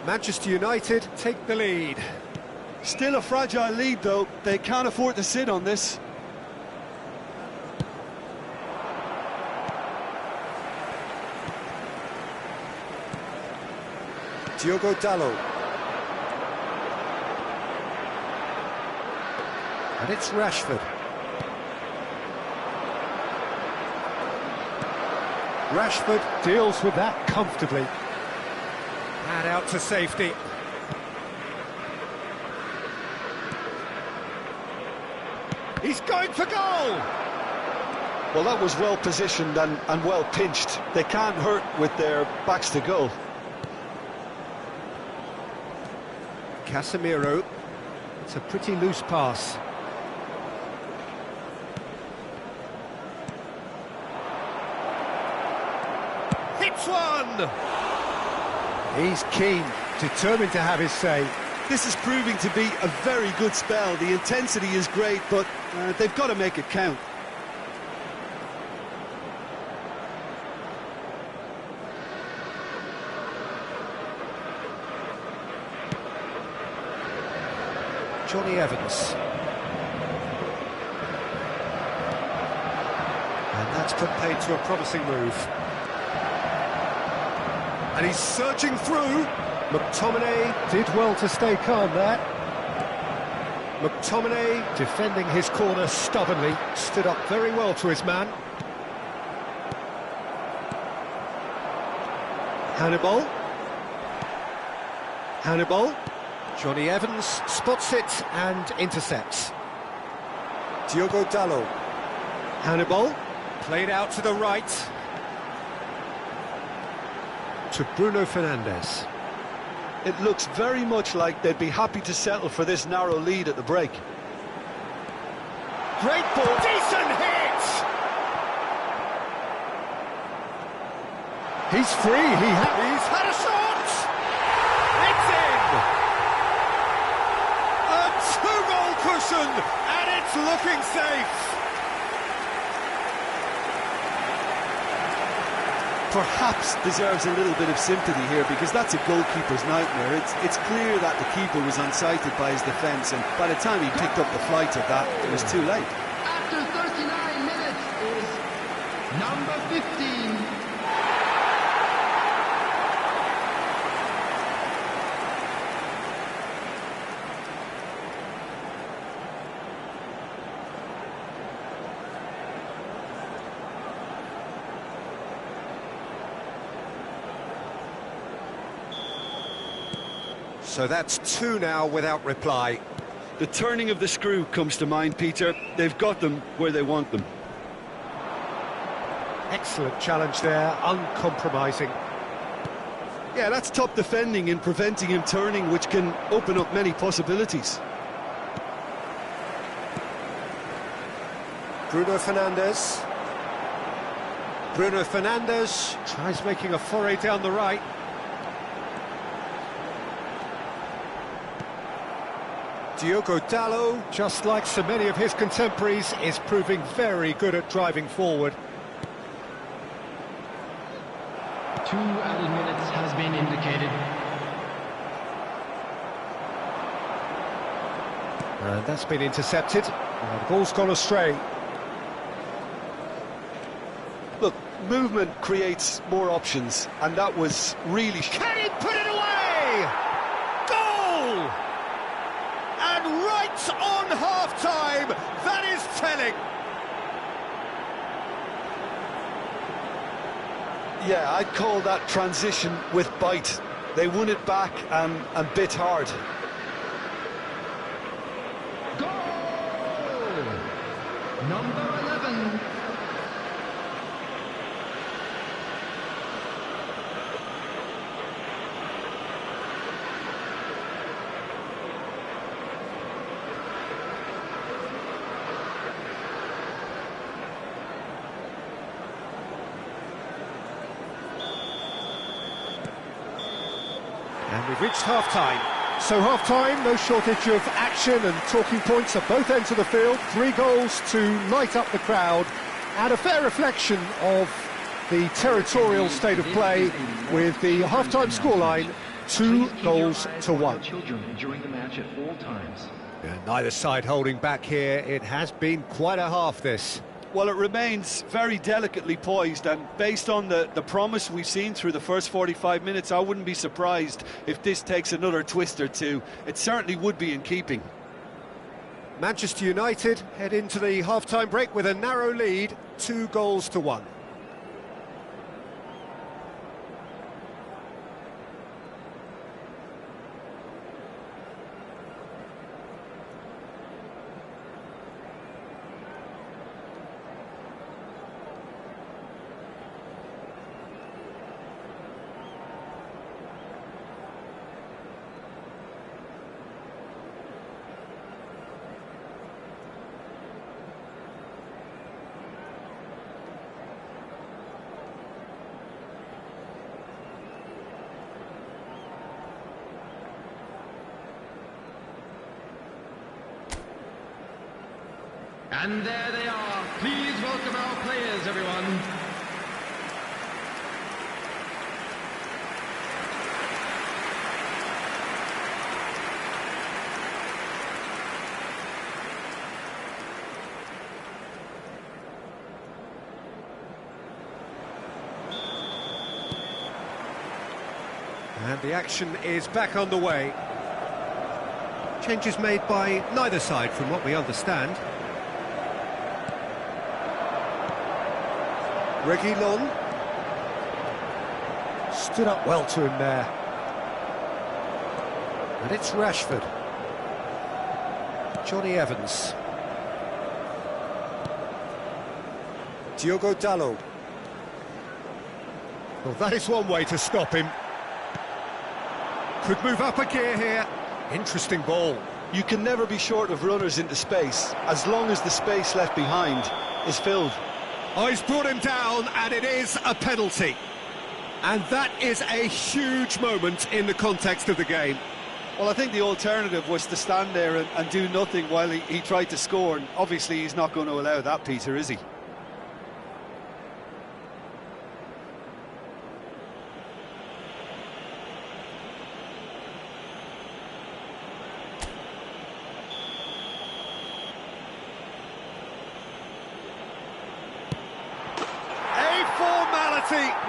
Manchester United take the lead. Still a fragile lead, though. They can't afford to sit on this. Diogo Dalot. And it's Rashford. Rashford deals with that comfortably. And out to safety. He's going for goal! Well, that was well positioned and well pinched. They can't hurt with their backs to goal. Casemiro. It's a pretty loose pass. Hits one! He's keen, determined to have his say. This is proving to be a very good spell. The intensity is great, but they've got to make it count. Johnny Evans. And that's put paid to a promising move. And he's surging through. McTominay did well to stay calm there. McTominay defending his corner stubbornly, stood up very well to his man. Hannibal. Johnny Evans spots it and intercepts. Diogo Dalot. Hannibal, played out to the right. To Bruno Fernandes. It looks very much like they'd be happy to settle for this narrow lead at the break. Great ball, decent hit! He's free, he's had a shot! It's in! A two-goal cushion, and it's looking safe! Perhaps deserves a little bit of sympathy here, because that's a goalkeeper's nightmare. It's clear that the keeper was unsighted by his defence, and by the time he picked up the flight of that, it was too late. After 39 minutes is number 15. So that's two now without reply. The turning of the screw comes to mind, Peter. They've got them where they want them. Excellent challenge there, uncompromising. Yeah, that's top defending and preventing him turning, which can open up many possibilities. Bruno Fernandes. Bruno Fernandes tries making a foray down the right. Diogo Dalot, just like so many of his contemporaries, is proving very good at driving forward. 2 added minutes has been indicated. And that's been intercepted. And the ball's gone astray. Look, movement creates more options, and that was really... Can he put it away? Goal! And right on half-time, that is telling. Yeah, I'd call that transition with bite. They won it back and bit hard. Goal! Number 11. And we've reached half-time. So half-time, no shortage of action and talking points at both ends of the field. 3 goals to light up the crowd, and a fair reflection of the territorial state of play, with the half-time scoreline 2 goals to 1. Children during the match at all times. Yeah, neither side holding back here. It has been quite a half, this. Well, it remains very delicately poised, and based on the promise we've seen through the first 45 minutes, I wouldn't be surprised if this takes another twist or two. It certainly would be in keeping. Manchester United head into the half-time break with a narrow lead, 2 goals to 1. And there they are. Please welcome our players, everyone. And the action is back on the way. Changes made by neither side, from what we understand. Reguilon stood up well to him there. And it's Rashford. Johnny Evans. Diogo Dalot. Well, that is one way to stop him. Could move up a gear here. Interesting ball. You can never be short of runners into space, as long as the space left behind is filled. Oh, he's brought him down, and it is a penalty. And that is a huge moment in the context of the game. Well, I think the alternative was to stand there and do nothing while he tried to score, and obviously he's not going to allow that, Peter, is he?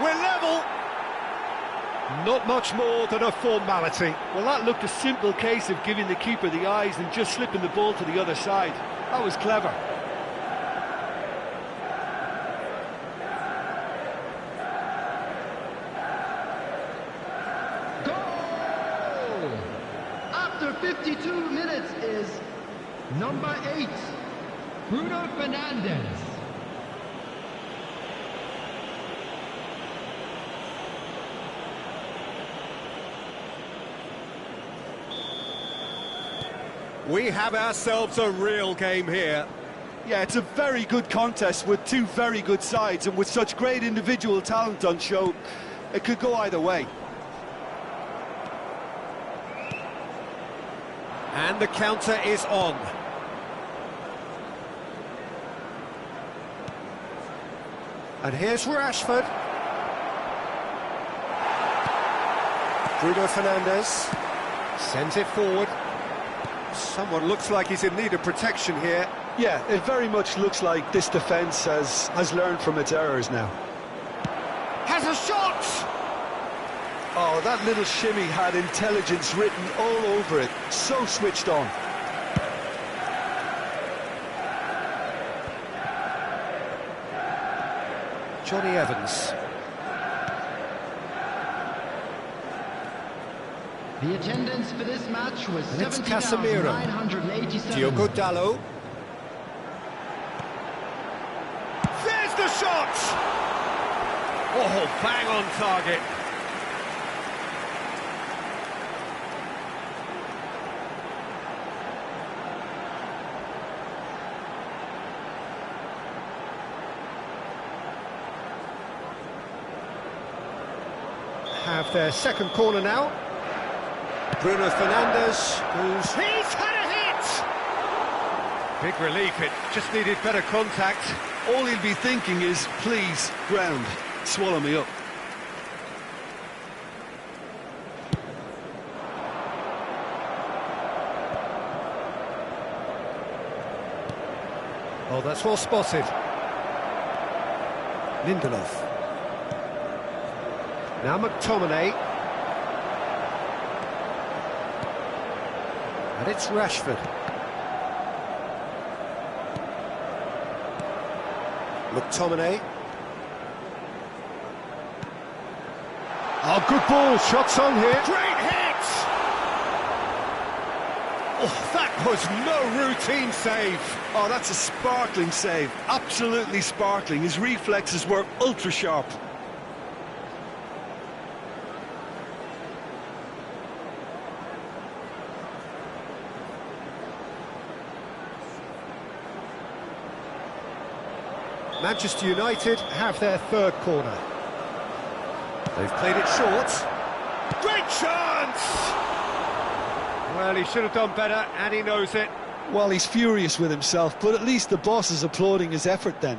We're level. Not much more than a formality. Well, that looked a simple case of giving the keeper the eyes and just slipping the ball to the other side. That was clever. Goal! After 52 minutes is number 8, Bruno Fernandes. We have ourselves a real game here. Yeah, it's a very good contest with two very good sides, and with such great individual talent on show, it could go either way. And the counter is on. And here's Rashford. Bruno Fernandes. Sends it forward. Someone looks like he's in need of protection here. Yeah, it very much looks like this defence has learned from its errors now. Has a shot! Oh, that little shimmy had intelligence written all over it. So switched on. Johnny Evans. The attendance for this match was And it's Casemiro. 70,987. Diogo Dalot. There's the shot! Oh, bang on target. Have their second corner now. Bruno Fernandes, he's had a hit! Big relief, it just needed better contact. All he'll be thinking is, please, ground, swallow me up. Oh, that's well spotted. Lindelof. Now McTominay. And it's Rashford. McTominay. Oh, good ball, shots on here. Great hit! Oh, that was no routine save. Oh, that's a sparkling save. Absolutely sparkling. His reflexes were ultra sharp. Manchester United have their third corner. They've played it short. Great chance! Well, he should have done better, and he knows it. Well, he's furious with himself, but at least the boss is applauding his effort then.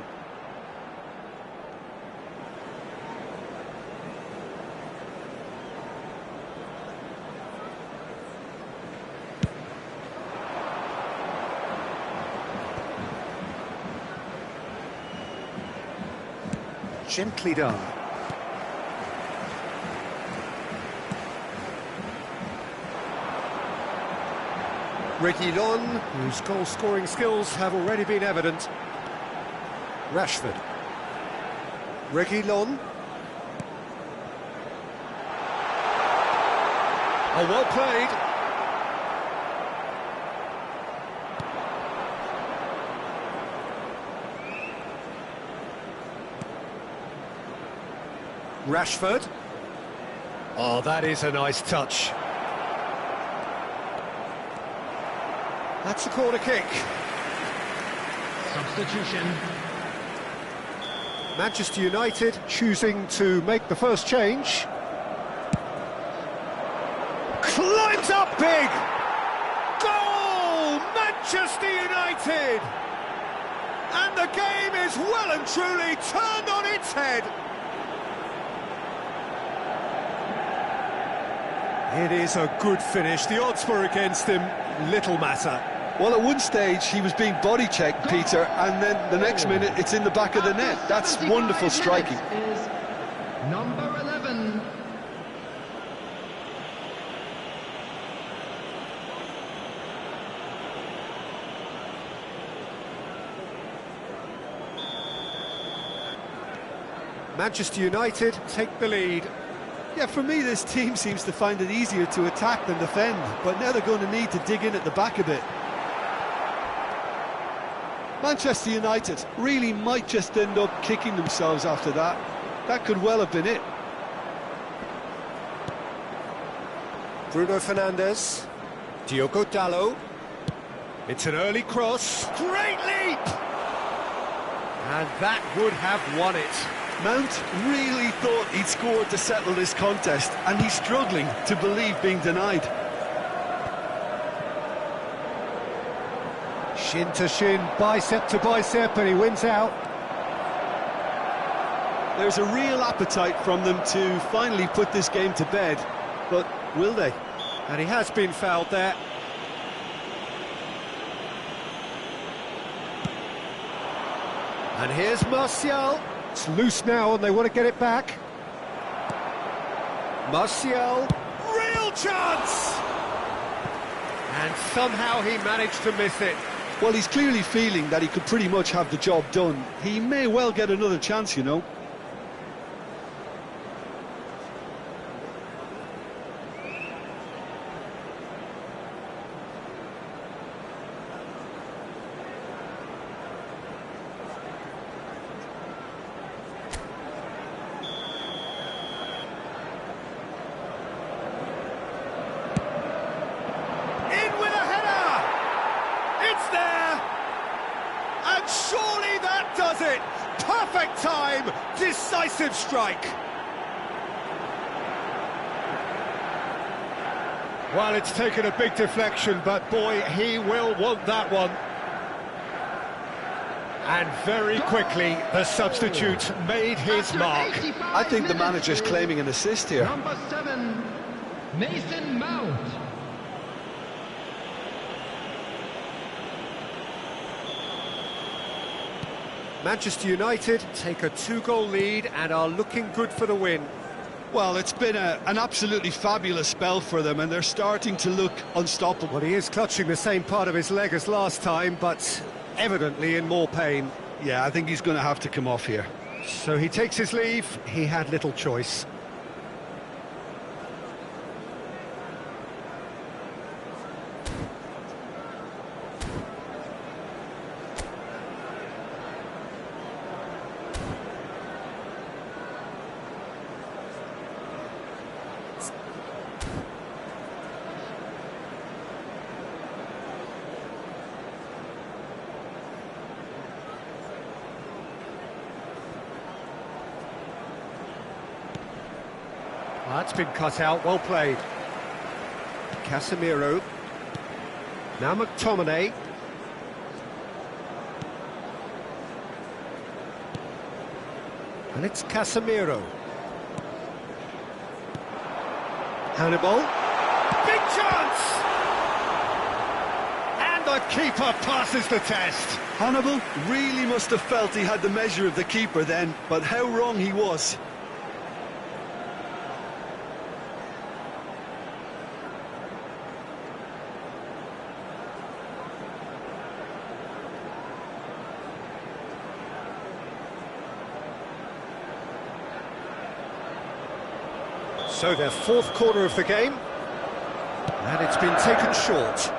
Gently done. Reguilon, whose goal-scoring skills have already been evident. Rashford. Reguilon. Oh, well played. Rashford. Oh, that is a nice touch. That's a corner kick. Substitution. Manchester United choosing to make the first change. Climbs up big! Goal! Manchester United! And the game is well and truly turned on its head. It is a good finish. The odds were against him. Little matter. Well, at one stage he was being body checked, Peter, and then the next minute it's in the back of the net. That's wonderful striking. Is number 11. Manchester United take the lead. Yeah, for me this team seems to find it easier to attack than defend, but now they're going to need to dig in at the back a bit. Manchester United really might just end up kicking themselves after that. That could well have been it. Bruno Fernandes. Diogo Dalot. It's an early cross. Great leap! And that would have won it. Mount really thought he'd scored to settle this contest, and he's struggling to believe being denied. Shin to shin, bicep to bicep, and he wins out. There's a real appetite from them to finally put this game to bed, but will they? And he has been fouled there. And here's Martial. It's loose now and they want to get it back. Martial, real chance! And somehow he managed to miss it. Well, he's clearly feeling that he could pretty much have the job done. He may well get another chance, you know. Surely that does it! Perfect time! Decisive strike! Well, it's taken a big deflection, but boy, he will want that one. And very quickly, the substitute made his mark. I think the manager's claiming an assist here. Number 7, Mason Mount. Manchester United take a 2-goal lead and are looking good for the win. Well, it's been an absolutely fabulous spell for them, and they're starting to look unstoppable. Well, he is clutching the same part of his leg as last time, but evidently in more pain. Yeah, I think he's going to have to come off here. So he takes his leave. He had little choice. That's been cut out, well played. Casemiro. Now McTominay. And it's Casemiro. Hannibal. Big chance! And the keeper passes the test. Hannibal really must have felt he had the measure of the keeper then, but how wrong he was. So their fourth corner of the game, and it's been taken short.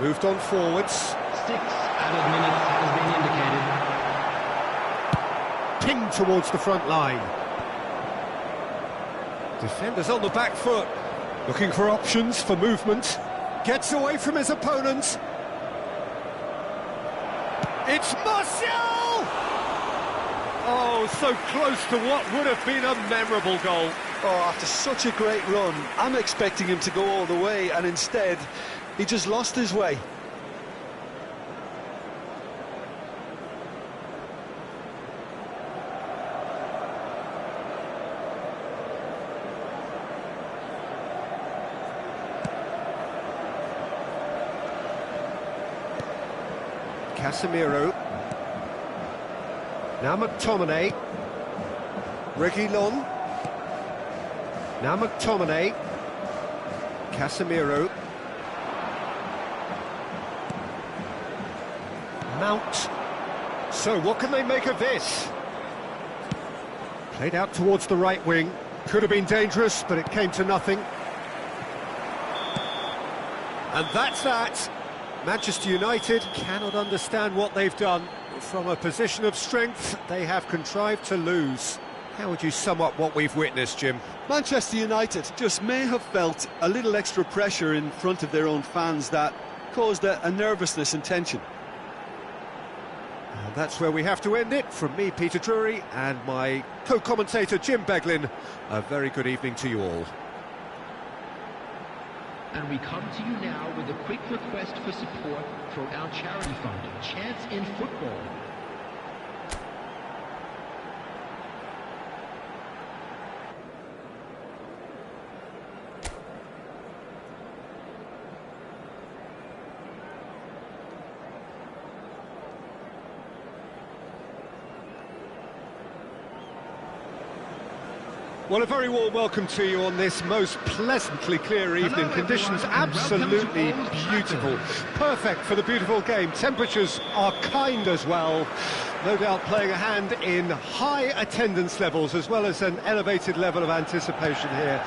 Moved on forwards. 6 added minutes has been indicated. Pinged towards the front line. Defenders on the back foot, looking for options for movement. Gets away from his opponent. It's Martial! Oh, so close to what would have been a memorable goal. Oh, after such a great run, I'm expecting him to go all the way, and instead, he just lost his way. Casemiro. Now McTominay. Reguilon. Now McTominay. Casemiro. Mount. So what can they make of this? Played out towards the right wing. Could have been dangerous, but it came to nothing. And that's that. Manchester United cannot understand what they've done. From a position of strength, they have contrived to lose. How would you sum up what we've witnessed, Jim? Manchester United just may have felt a little extra pressure in front of their own fans that caused a nervousness and tension. And that's where we have to end it. From me, Peter Drury, and my co-commentator, Jim Beglin, a very good evening to you all. And we come to you now with a quick request for support from our charity fund, Chance in Football. Well, a very warm welcome to you on this most pleasantly clear evening. Hello, Conditions everyone, and absolutely welcome to Old beautiful. Trafford. Perfect for the beautiful game. Temperatures are kind as well. No doubt playing a hand in high attendance levels as well as an elevated level of anticipation here.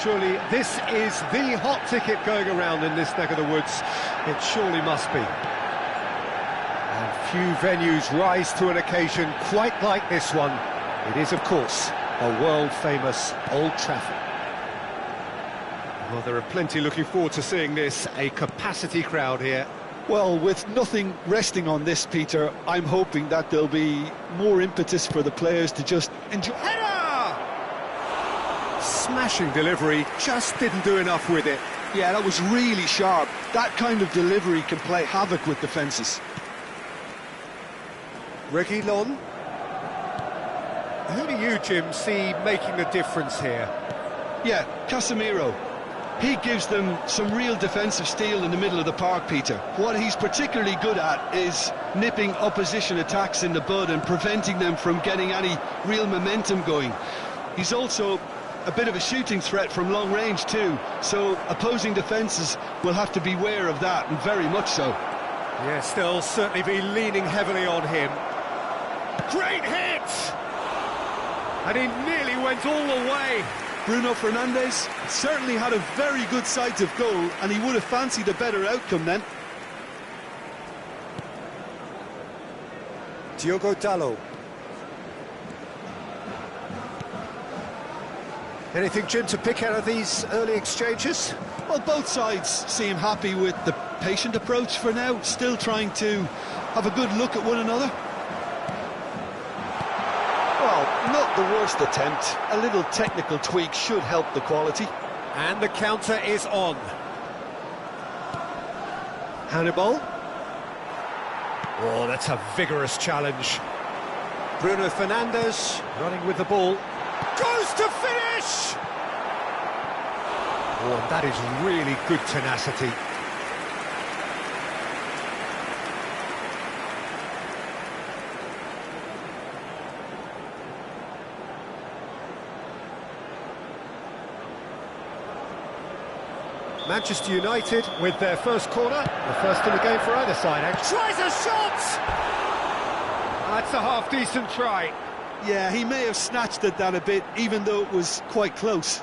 Surely this is the hot ticket going around in this neck of the woods. It surely must be. And few venues rise to an occasion quite like this one. It is, of course, a world-famous Old Trafford. Well, there are plenty looking forward to seeing this, a capacity crowd here. Well, with nothing resting on this, Peter, I'm hoping that there'll be more impetus for the players to just enjoy. Header! Smashing delivery, just didn't do enough with it. Yeah, that was really sharp. That kind of delivery can play havoc with defences. Reguilon. Who do you, Jim, see making the difference here? Yeah, Casemiro. He gives them some real defensive steel in the middle of the park, Peter. What he's particularly good at is nipping opposition attacks in the bud and preventing them from getting any real momentum going. He's also a bit of a shooting threat from long range too, so opposing defences will have to beware of that, and very much so. Yes, they'll certainly be leaning heavily on him. Great hit! And he nearly went all the way. Bruno Fernandes certainly had a very good sight of goal, and he would have fancied a better outcome then. Diogo Dalot. Anything, Jim, to pick out of these early exchanges? Well, both sides seem happy with the patient approach for now, still trying to have a good look at one another. Well, not the worst attempt. A little technical tweak should help the quality. And the counter is on. Hannibal. Oh, that's a vigorous challenge. Bruno Fernandes. Running with the ball. Goes to finish! Oh, and that is really good tenacity. Manchester United with their first corner, the first in the game for either side. And tries a shot! That's a half-decent try. Yeah, he may have snatched at that a bit, even though it was quite close.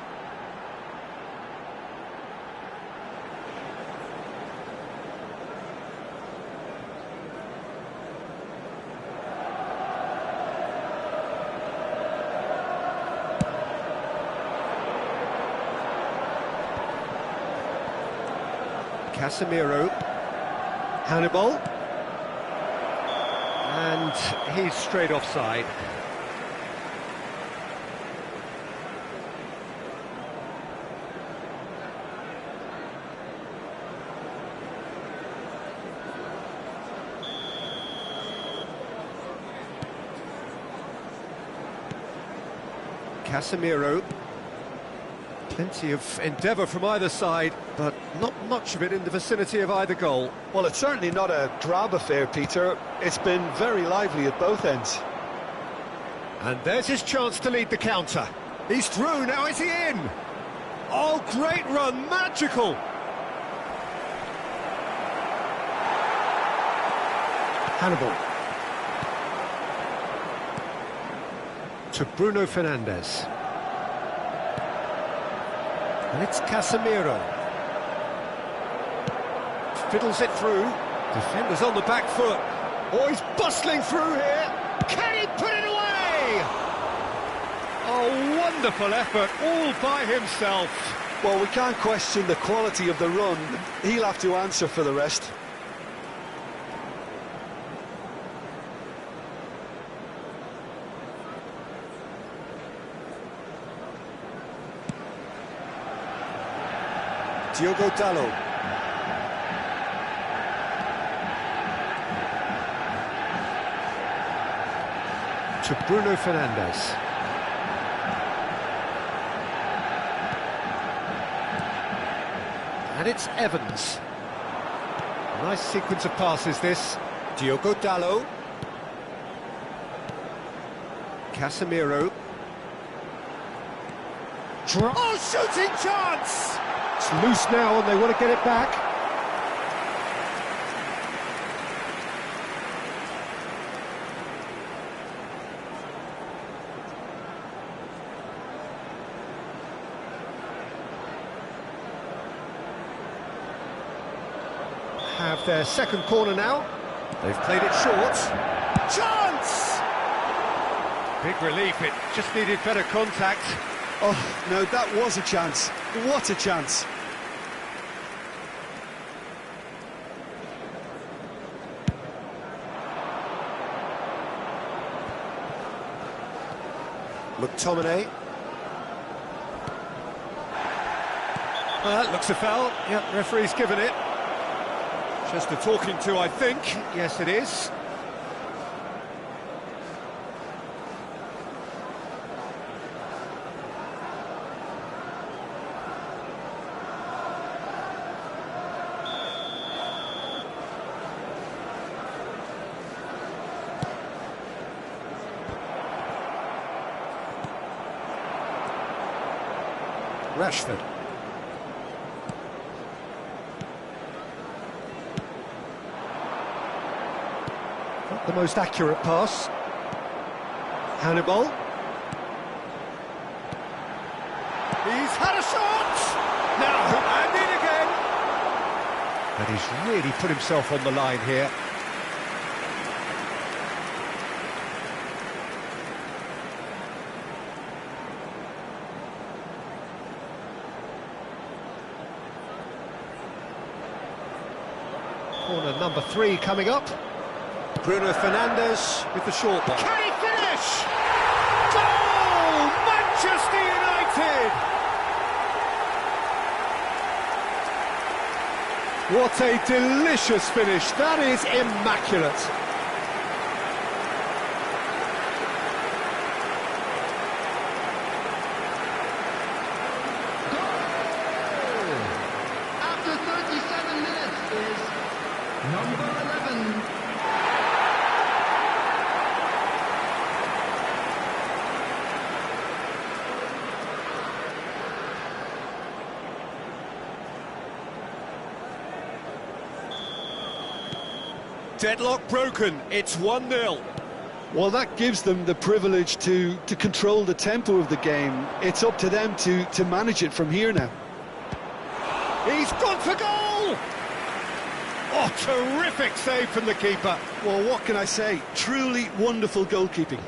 Casemiro, Hannibal, and he's straight offside. Casemiro. Plenty of endeavour from either side, but not much of it in the vicinity of either goal. Well, it's certainly not a drab affair, Peter. It's been very lively at both ends. And there's his chance to lead the counter. He's through, now is he in? Oh, great run, magical! Hannibal. To Bruno Fernandes. And it's Casemiro. Fiddles it through. Defenders on the back foot. Oh, he's bustling through here. Can he put it away? Oh, wonderful effort, all by himself. Well, we can't question the quality of the run. He'll have to answer for the rest. Diogo Dalot. To Bruno Fernandes. And it's Evans. Nice sequence of passes, this. Diogo Dalot. Casemiro. Oh, shooting chance! It's loose now and they want to get it back. Have their second corner now. They've played it short. Chance! Big relief, it just needed better contact. Oh, no, that was a chance. What a chance. McTominay. Well, that looks a foul. Yep, referee's given it. Just a talking to, I think. Yes, it is. Rashford. Not the most accurate pass. Hannibal. He's had a shot! Now, and in again! And he's really put himself on the line here. Corner number 3 coming up. Bruno Fernandes with the short one. Can he finish? Goal! Manchester United! What a delicious finish. That is immaculate. After 37 minutes is number 11. Deadlock broken. It's 1-0. Well, that gives them the privilege to control the tempo of the game. It's up to them to manage it from here now. He's gone for goal! Oh, terrific save from the keeper. Well, what can I say? Truly wonderful goalkeeping.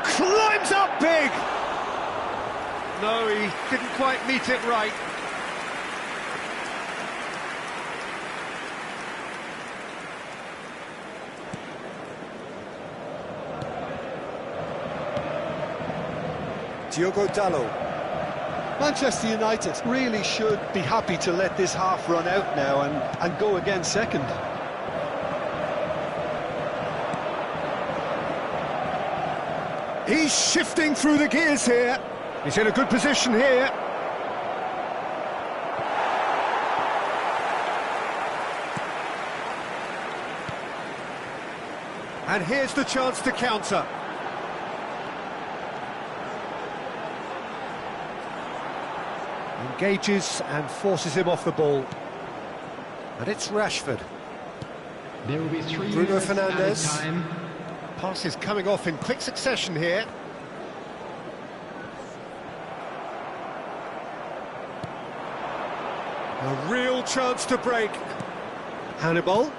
Climbs up big! No, he didn't quite meet it right. Diogo Dalot. Manchester United really should be happy to let this half run out now and go again second. He's shifting through the gears here. He's in a good position here. And here's the chance to counter. Engages and forces him off the ball. And it's Rashford. There will be 3 Bruno minutes added Fernandes. time. Passes coming off in quick succession here. A real chance to break. Hannibal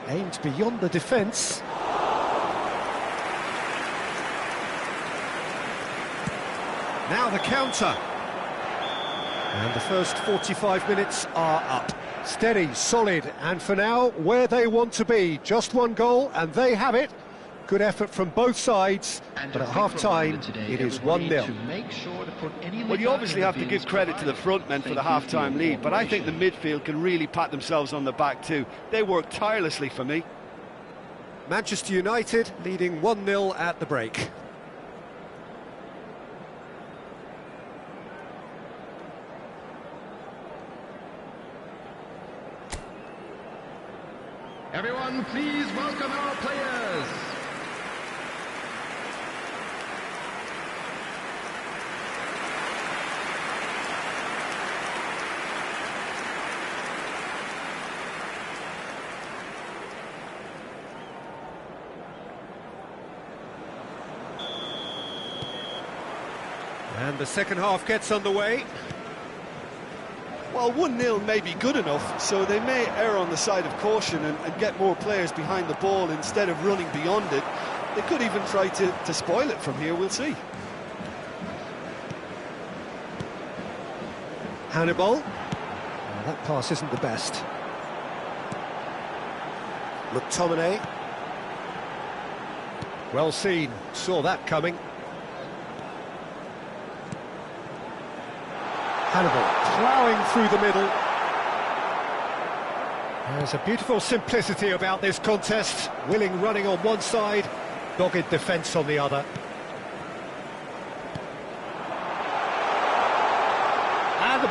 aimed beyond the defence. Now the counter. And the first 45 minutes are up. Steady, solid, and for now, where they want to be. Just 1 goal, and they have it. Good effort from both sides, And but a at quick half-time, reminder today, it is everybody, 1-0. to make sure to put any Well, you liquor obviously in have the to give bins credit to the provided. front men for the Thank you half-time for your lead, but I think the cooperation. midfield can really pat themselves on the back too. They worked tirelessly for me. Manchester United leading 1-0 at the break. Everyone, please welcome our players. And the second half gets underway. Well, 1-0 may be good enough, so they may err on the side of caution and get more players behind the ball instead of running beyond it. They could even try to spoil it from here, we'll see. Hannibal. Oh, that pass isn't the best. McTominay. Well seen, saw that coming. Hannibal ploughing through the middle. There's a beautiful simplicity about this contest. Willing running on one side, dogged defence on the other.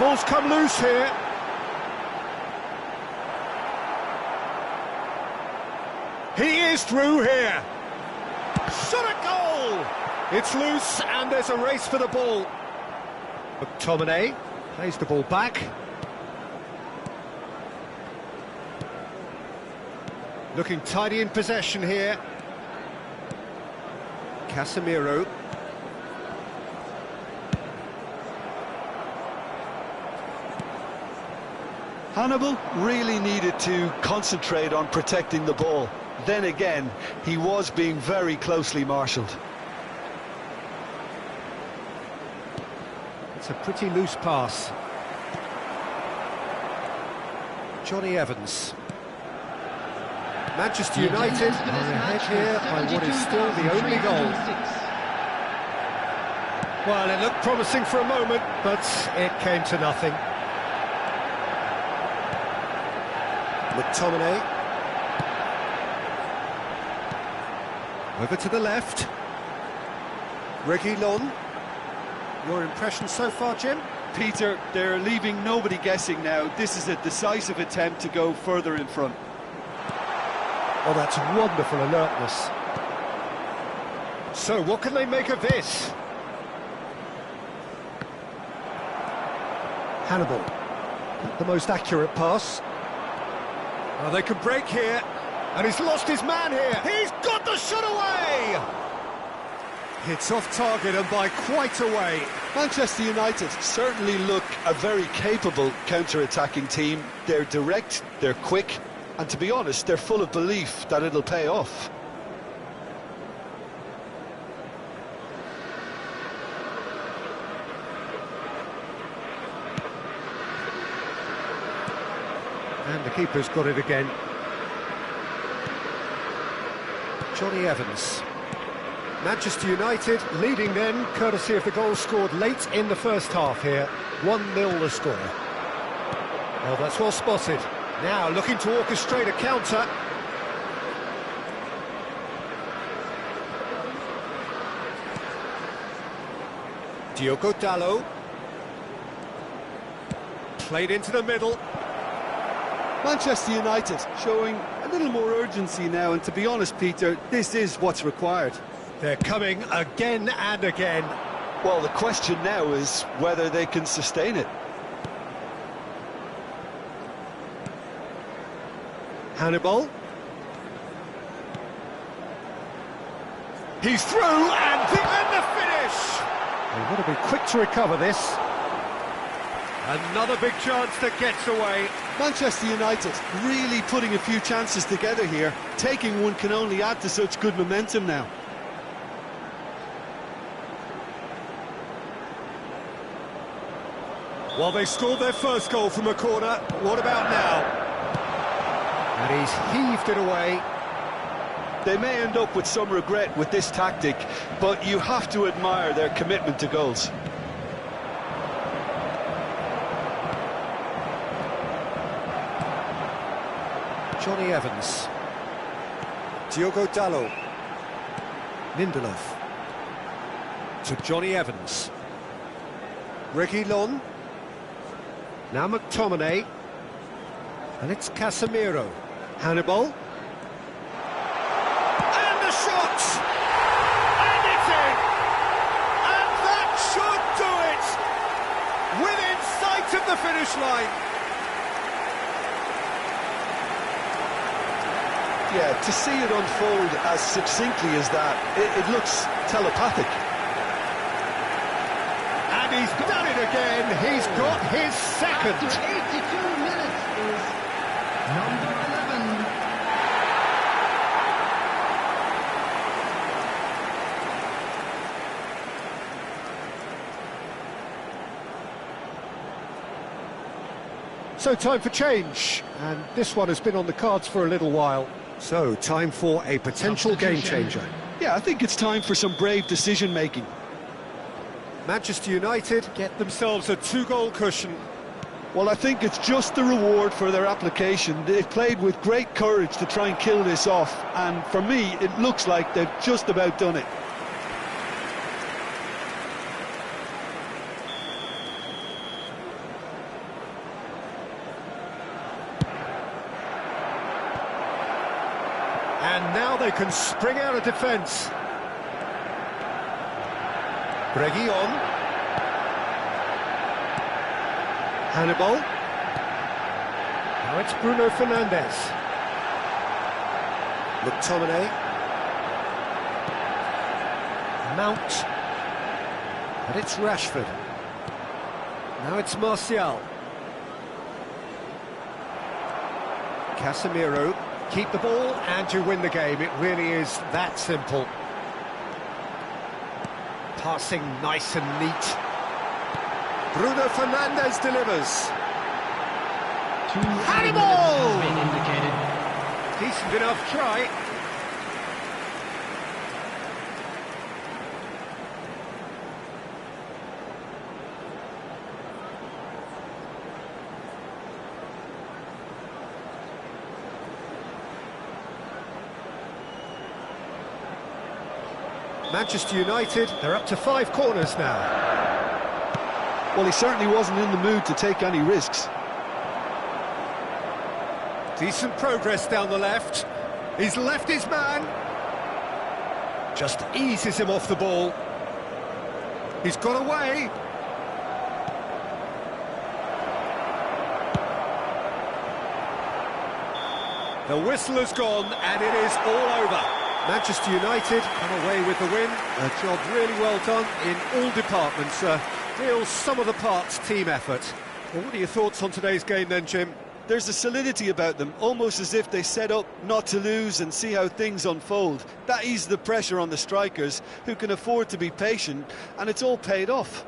ball's come loose here. He is through here. Shot a goal! It's loose and there's a race for the ball. McTominay plays the ball back. Looking tidy in possession here. Casemiro. Hannibal really needed to concentrate on protecting the ball. Then again, he was being very closely marshalled. It's a pretty loose pass. Johnny Evans. Manchester United are ahead here by what is still the only goal. Well, it looked promising for a moment, but it came to nothing. McTominay. Over to the left. Reguilon. Your impression so far, Jim? Peter, they're leaving nobody guessing now. This is a decisive attempt to go further in front. Oh, that's wonderful alertness. So, what can they make of this? Hannibal. Not the most accurate pass. Oh, they could break here. And he's lost his man here. He's got the shot away! It's off target and by quite a way. Manchester United certainly look a very capable counter-attacking team. They're direct, they're quick, and to be honest, they're full of belief that it'll pay off. And the keeper's got it again. Johnny Evans. Manchester United leading then, courtesy of the goal scored late in the first half here. 1-0 the score. Oh, that's well spotted. Now looking to orchestrate a counter. Diogo Dalot. Played into the middle. Manchester United showing a little more urgency now, and to be honest, Peter, this is what's required. They're coming again and again. Well, the question now is whether they can sustain it. Hannibal. He's through and the finish! They've got to be quick to recover this. Another big chance that gets away. Manchester United really putting a few chances together here. Taking one can only add to such good momentum now. Well, they scored their first goal from a corner. What about now? And he's heaved it away. They may end up with some regret with this tactic, but you have to admire their commitment to goals. Johnny Evans. Diogo Dalot. Lindelof. To Johnny Evans. Reguilon. Now McTominay. And it's Casemiro. Hannibal. And the shot! And it's in! And that should do it! Within sight of the finish line. Yeah, to see it unfold as succinctly as that, it looks telepathic. And he's done it again. He's got his second. After 82 minutes is number 11. So time for change, and this one has been on the cards for a little while. So time for a potential game changer. Yeah, I think it's time for some brave decision-making. Manchester United get themselves a 2-goal cushion. Well, I think it's just the reward for their application. They've played with great courage to try and kill this off, and for me, it looks like they've just about done it. And now they can spring out of defence. Reguilon. Hannibal. Now it's Bruno Fernandes. McTominay. Mount. And it's Rashford. Now it's Martial. Casemiro. Keep the ball and you win the game. It really is that simple. Passing nice and neat. Bruno Fernandes delivers. Hannibal! Decent enough try. Manchester United, they're up to 5 corners now. Well, he certainly wasn't in the mood to take any risks. Decent progress down the left. He's left his man. Just eases him off the ball. He's got away. The whistle has gone and it is all over. Manchester United come away with the win. A job really well done in all departments. Real sum-of-the-parts team effort. Well, what are your thoughts on today's game then, Jim? There's a solidity about them, almost as if they set up not to lose and see how things unfold. That eases the pressure on the strikers, who can afford to be patient, and it's all paid off.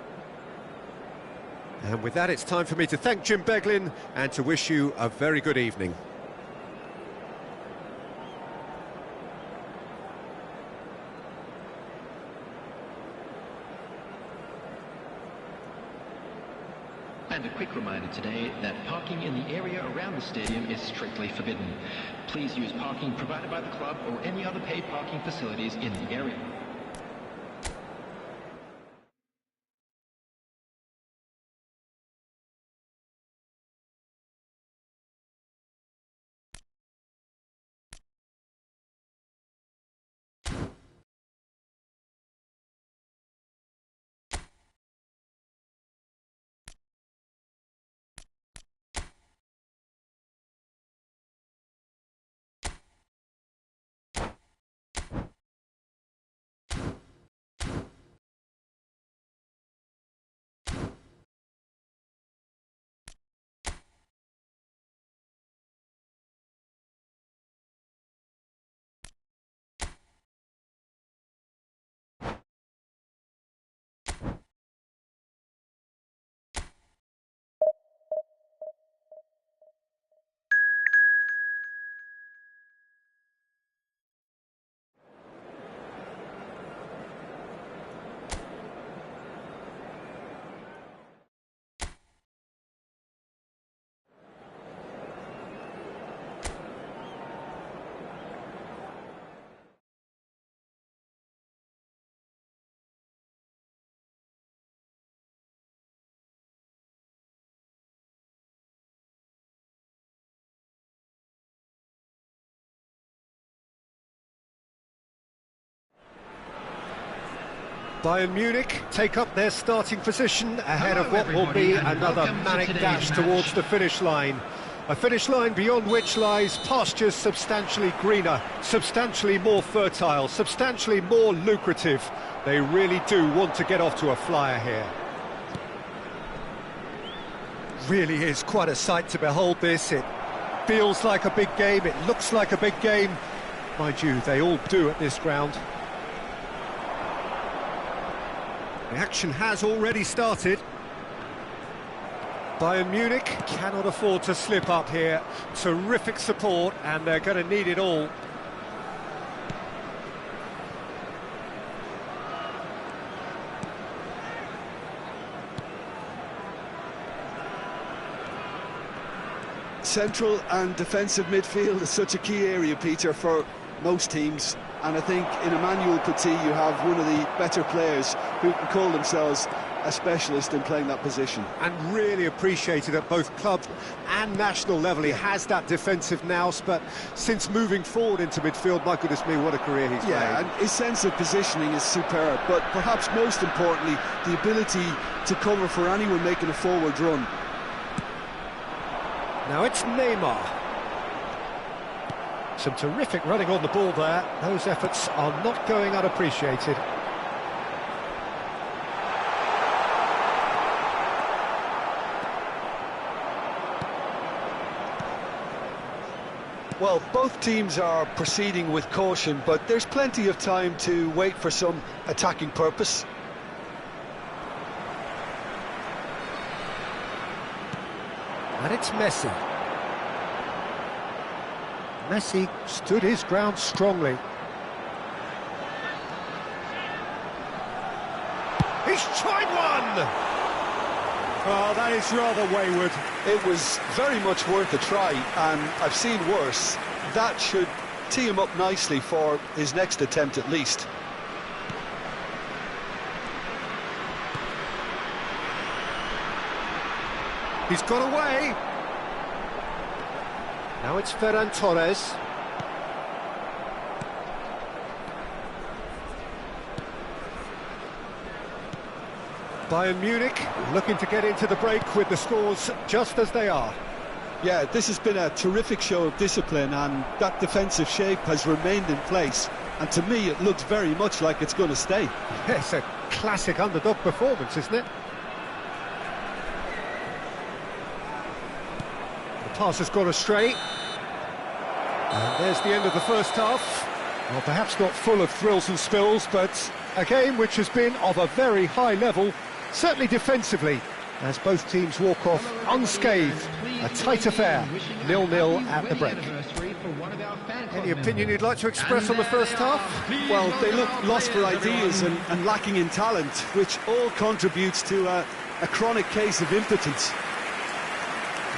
And with that, it's time for me to thank Jim Beglin and to wish you a very good evening. And a quick reminder today that parking in the area around the stadium is strictly forbidden. Please use parking provided by the club or any other paid parking facilities in the area. Bayern Munich take up their starting position ahead of what will be another manic dash towards the finish line. A finish line beyond which lies pastures substantially greener, substantially more fertile, substantially more lucrative. They really do want to get off to a flyer here. Really is quite a sight to behold this. It feels like a big game, it looks like a big game. Mind you, they all do at this ground. The action has already started. Bayern Munich cannot afford to slip up here. Terrific support, and they're going to need it all. Central and defensive midfield is such a key area, Peter, for most teams. And I think in Emmanuel Petit you have one of the better players who can call themselves a specialist in playing that position. And really appreciated at both club and national level. He has that defensive nous, but since moving forward into midfield, my goodness me, what a career he's made. And his sense of positioning is superb, but perhaps most importantly, the ability to cover for anyone making a forward run. Now it's Neymar. Some terrific running on the ball there. Those efforts are not going unappreciated. Well, both teams are proceeding with caution, but there's plenty of time to wait for some attacking purpose. And it's Messi. Messi stood his ground strongly. He's tried one! Oh, that is rather wayward. It was very much worth a try, and I've seen worse. That should tee him up nicely for his next attempt at least. He's got away. Now it's Ferran Torres. Bayern Munich looking to get into the break with the scores just as they are. Yeah, this has been a terrific show of discipline, and that defensive shape has remained in place. And to me, it looks very much like it's going to stay. It's a classic underdog performance, isn't it? The pass has gone astray. And there's the end of the first half. Well, perhaps not full of thrills and spills, but a game which has been of a very high level, certainly defensively, as both teams walk off unscathed. A tight affair, 0-0 at the break. Any opinion you'd like to express on the first half? Well, they look lost for ideas and lacking in talent, which all contributes to a chronic case of impotence.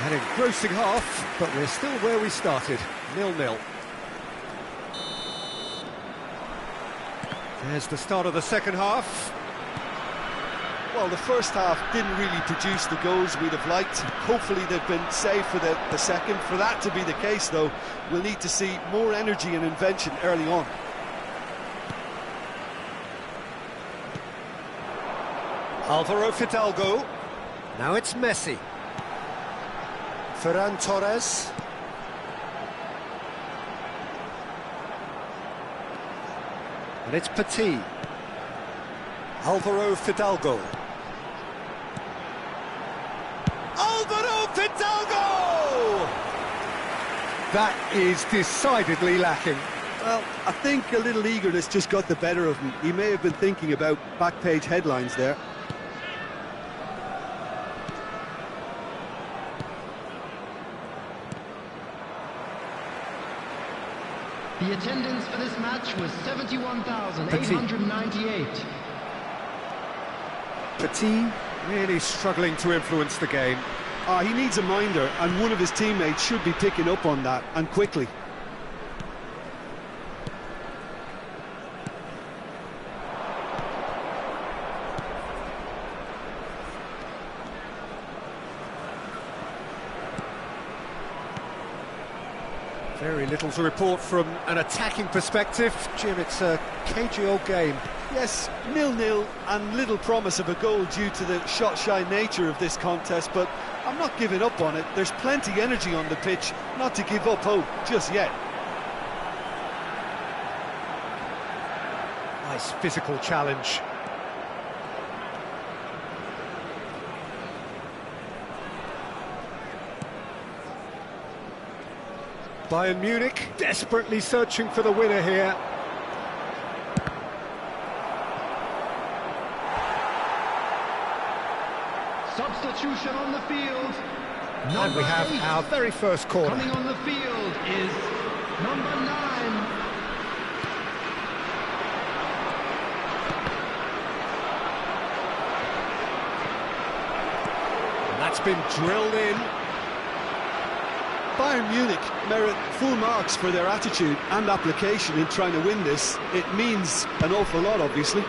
An engrossing half, but we're still where we started, 0-0. There's the start of the second half. Well, the first half didn't really produce the goals we'd have liked. Hopefully they've been saved for the second. For that to be the case, though, we'll need to see more energy and invention early on. Alvaro Fidalgo. Now it's Messi. Ferran Torres. And it's Petit. Alvaro Fidalgo. Alvaro Fidalgo! That is decidedly lacking. Well, I think a little eagerness just got the better of him. He may have been thinking about back-page headlines there. The attendance for this match was 71,898. Petit really struggling to influence the game. He needs a minder, and one of his teammates should be picking up on that, and quickly. Very little to report from an attacking perspective. Jim, it's a cagey old game. Yes, 0-0 and little promise of a goal due to the shot-shy nature of this contest, but I'm not giving up on it. There's plenty energy on the pitch, not to give up hope just yet. Nice physical challenge. Bayern Munich desperately searching for the winner here. Substitution on the field. And we have our very first corner. Coming on the field is number 9. And that's been drilled in. Bayern Munich merit full marks for their attitude and application in trying to win this. It means an awful lot, obviously.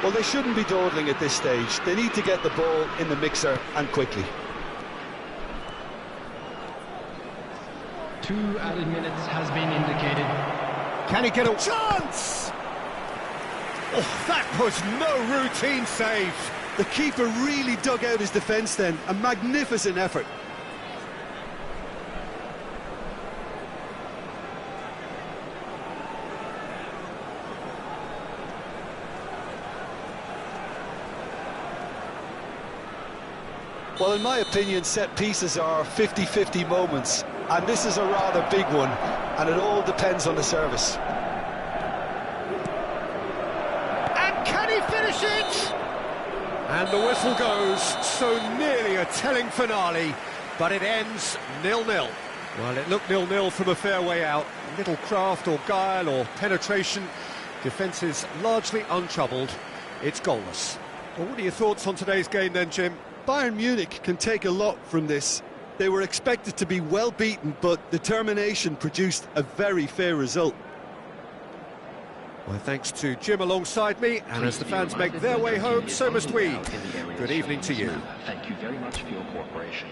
Well, they shouldn't be dawdling at this stage. They need to get the ball in the mixer, and quickly. 2 added minutes has been indicated. Can he get a chance? Oh, that was no routine save. The keeper really dug out his defence then. A magnificent effort. Well, in my opinion, set pieces are 50-50 moments, and this is a rather big one, and it all depends on the service. And can he finish it? And the whistle goes, so nearly a telling finale, but it ends 0-0. Well, it looked 0-0 from a fair way out. Little craft or guile or penetration. Defence is largely untroubled. It's goalless. Well, what are your thoughts on today's game then, Jim? Bayern Munich can take a lot from this. They were expected to be well beaten, but determination produced a very fair result. Well, thanks to Jim alongside me, and as the fans make their way home, so must we. Good evening to you. Thank you very much for your cooperation.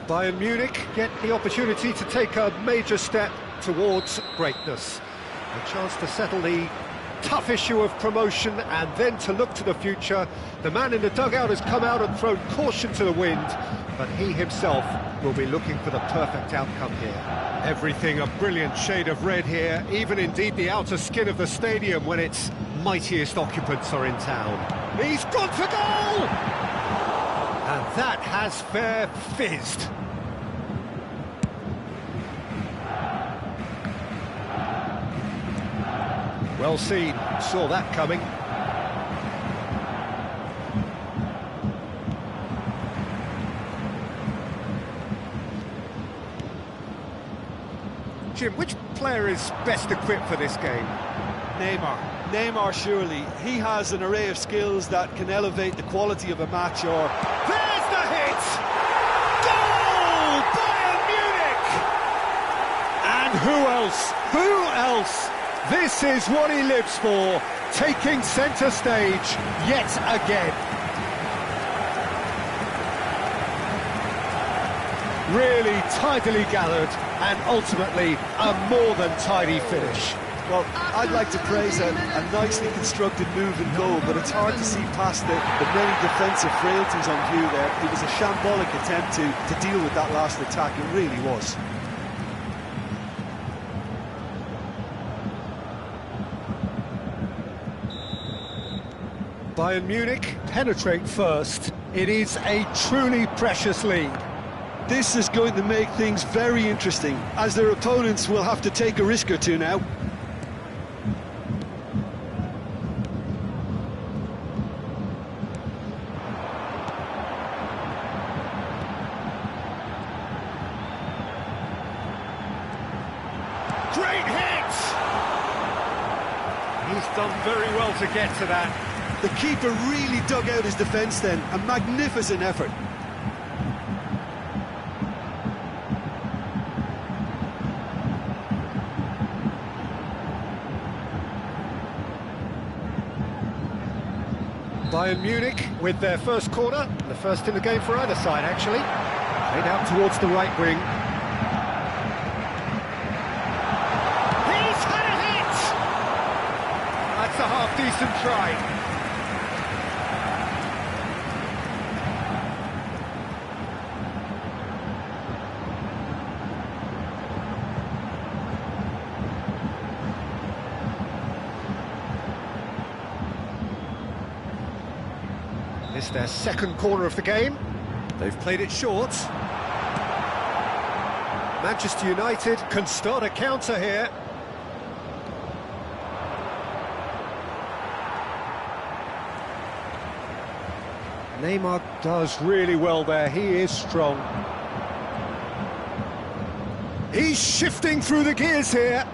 Bayern Munich get the opportunity to take a major step towards greatness. A chance to settle the tough issue of promotion and then to look to the future. The man in the dugout has come out and thrown caution to the wind, but he himself will be looking for the perfect outcome here. Everything a brilliant shade of red here, even indeed the outer skin of the stadium when its mightiest occupants are in town. He's gone for goal! And that has fair fizzed. Well seen, saw that coming. Jim, which player is best equipped for this game? Neymar surely. He has an array of skills that can elevate the quality of a match. Or there's the hit! Goal! Bayern Munich! And who else? Who else? This is what he lives for, taking centre stage yet again. Really tidily gathered and ultimately a more than tidy finish. Well, I'd like to praise a nicely constructed move and goal, but it's hard to see past the many defensive frailties on view there. It was a shambolic attempt to deal with that last attack, it really was. Bayern Munich penetrate first. It is a truly precious lead. This is going to make things very interesting, as their opponents will have to take a risk or two now. Great hit! He's done very well to get to that. The keeper really dug out his defence then, a magnificent effort. Bayern Munich with their first corner, the first in the game for either side actually. Played out towards the right wing. He's had a hit! That's a half-decent try. their second corner of the game. They've played it short. Manchester United can start a counter here. Neymar does really well there, he is strong. He's shifting through the gears here.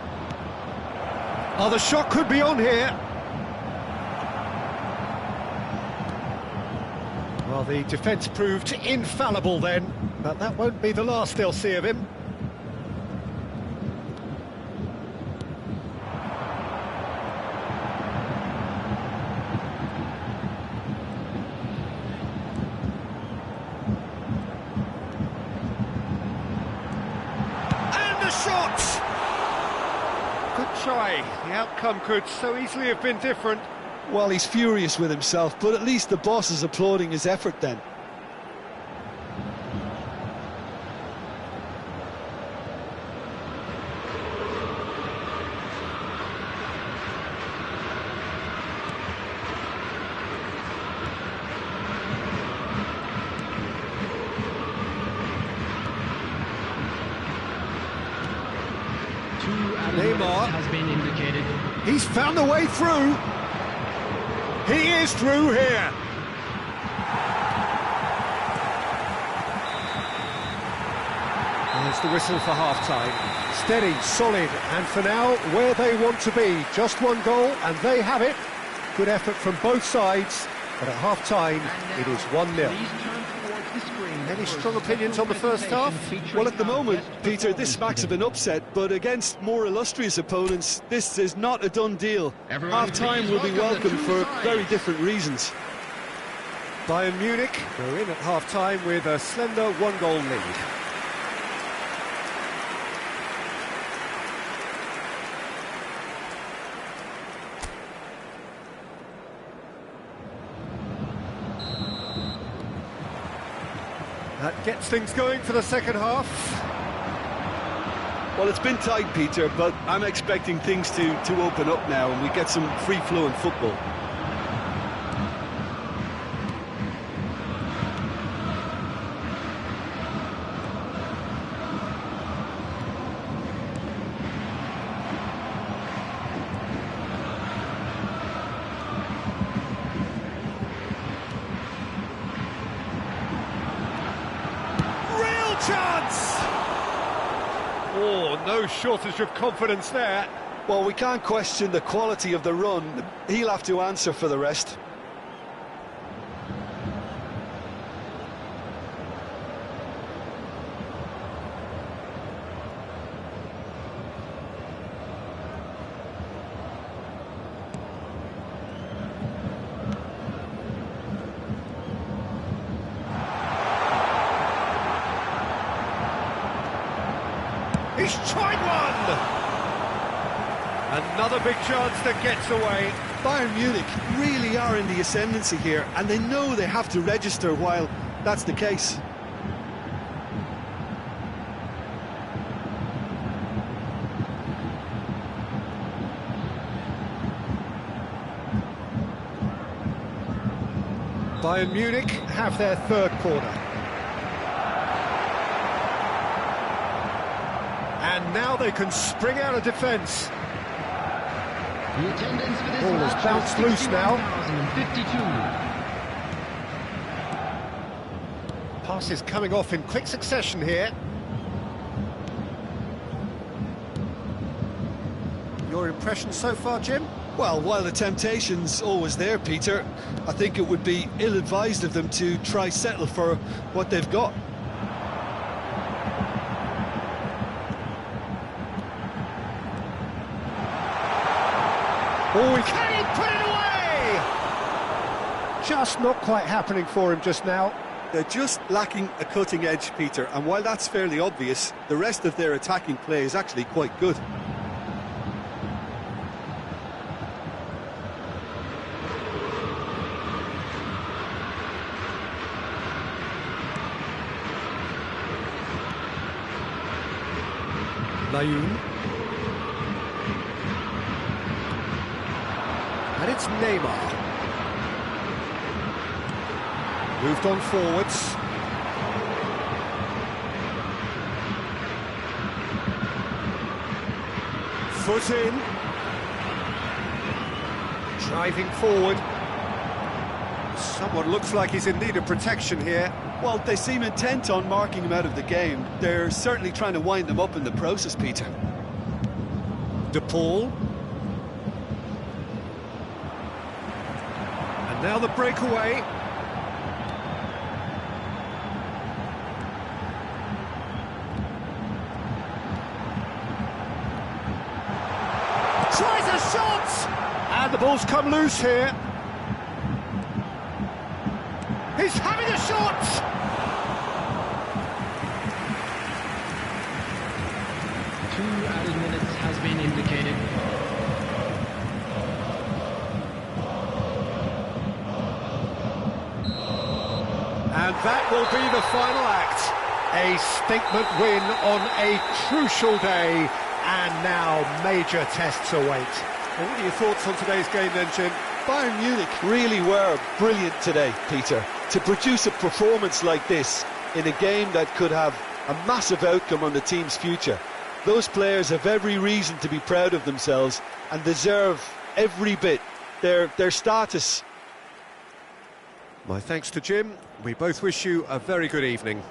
Oh, the shot could be on here. Well, the defence proved infallible then, but that won't be the last they'll see of him. Good try. The outcome could so easily have been different. Well, he's furious with himself, but at least the boss is applauding his effort then. Neymar has been indicated. He's found a way through. He is through here. There's the whistle for half-time. Steady, solid, and for now, where they want to be. Just one goal, and they have it. Good effort from both sides, but at half-time, it is 1-0. Any strong opinions on the first half? Well, at the moment, Peter, this smacks of an upset, but against more illustrious opponents, this is not a done deal. Half-time will be welcome for very different reasons. Bayern Munich go in at half-time with a slender one-goal lead. That gets things going for the second half. Well, it's been tight, Peter, but I'm expecting things to open up now and we get some free-flowing football. Chance! Oh, no shortage of confidence there. Well, we can't question the quality of the run. He'll have to answer for the rest. He's tried one! Another big chance that gets away. Bayern Munich really are in the ascendancy here, and they know they have to register while that's the case. Bayern Munich have their third corner. And now they can spring out of defence. The attendance for this Ball has match bounced is loose now. 61,052. Passes coming off in quick succession here. Your impression so far, Jim? Well, while the temptation's always there, Peter, I think it would be ill-advised of them to try settle for what they've got. Oh, can he put it away? Just not quite happening for him just now. They're just lacking a cutting edge, Peter, and while that's fairly obvious, the rest of their attacking play is actually quite good. Layun. And it's Neymar. Moved on forwards. Foot in. Driving forward. Someone looks like he's in need of protection here. Well, they seem intent on marking him out of the game. They're certainly trying to wind him up in the process, Peter. De Paul. And now the breakaway. Tries a shot! And the ball's come loose here. He's having a shot! 2 added minutes has been indicated. And that will be the final act. A statement win on a crucial day, and now major tests await. Well, what are your thoughts on today's game then, Jim? Bayern Munich really were brilliant today, Peter. To produce a performance like this in a game that could have a massive outcome on the team's future. Those players have every reason to be proud of themselves and deserve every bit their status. My thanks to Jim. We both wish you a very good evening.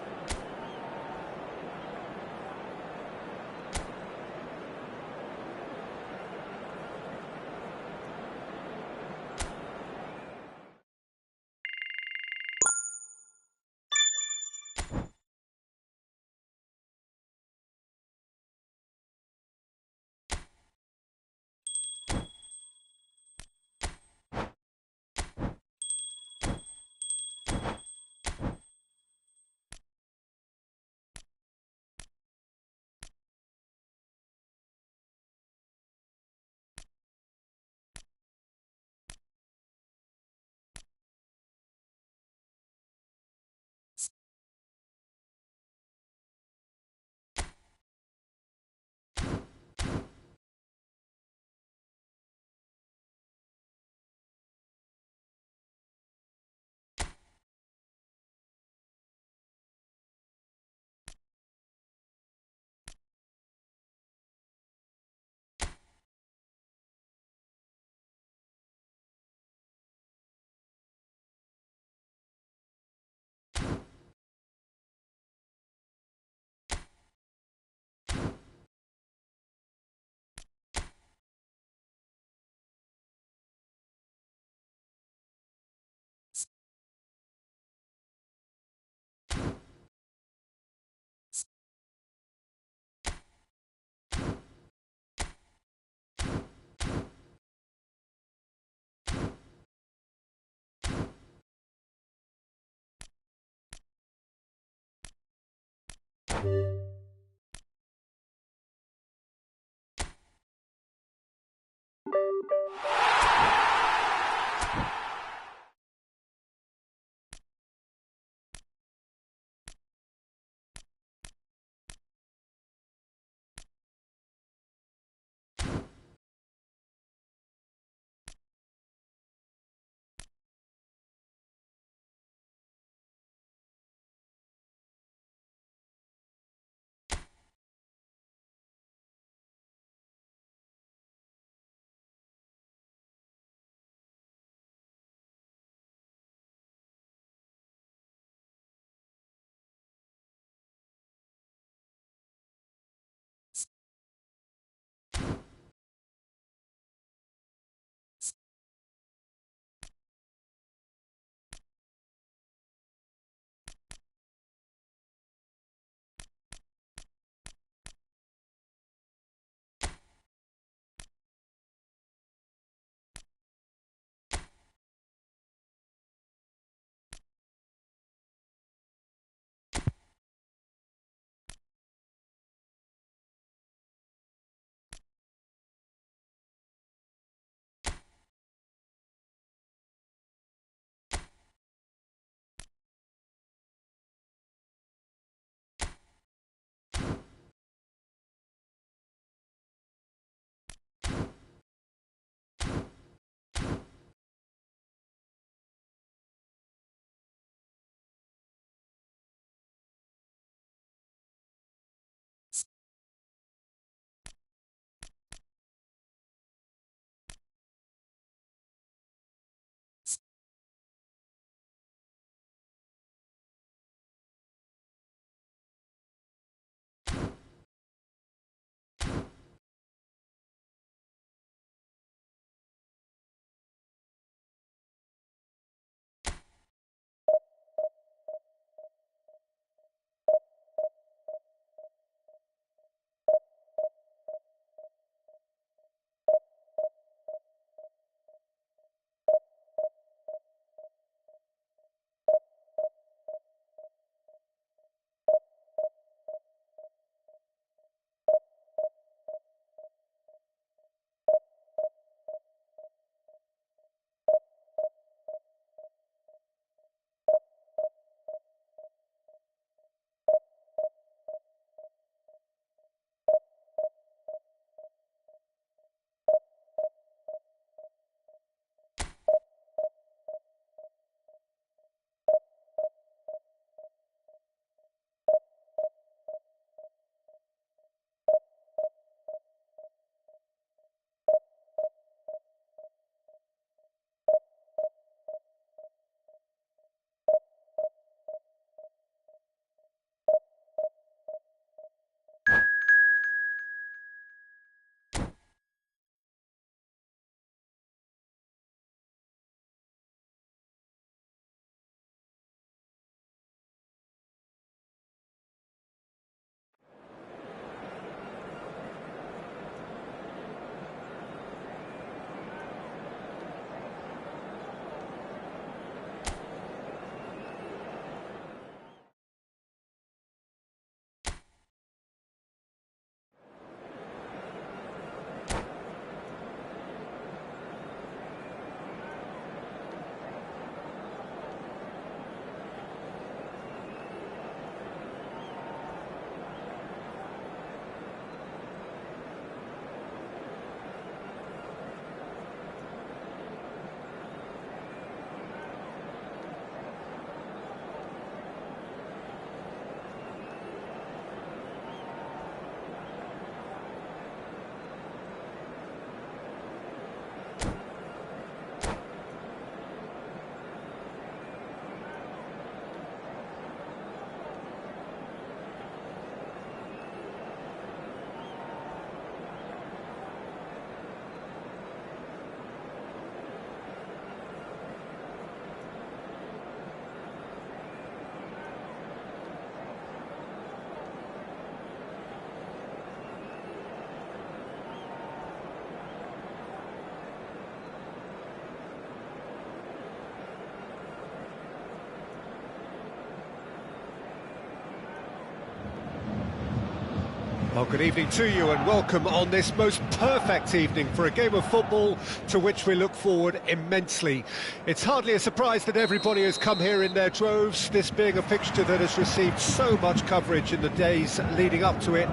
Well, good evening to you and welcome on this most perfect evening for a game of football to which we look forward immensely. It's hardly a surprise that everybody has come here in their droves, this being a fixture that has received so much coverage in the days leading up to it.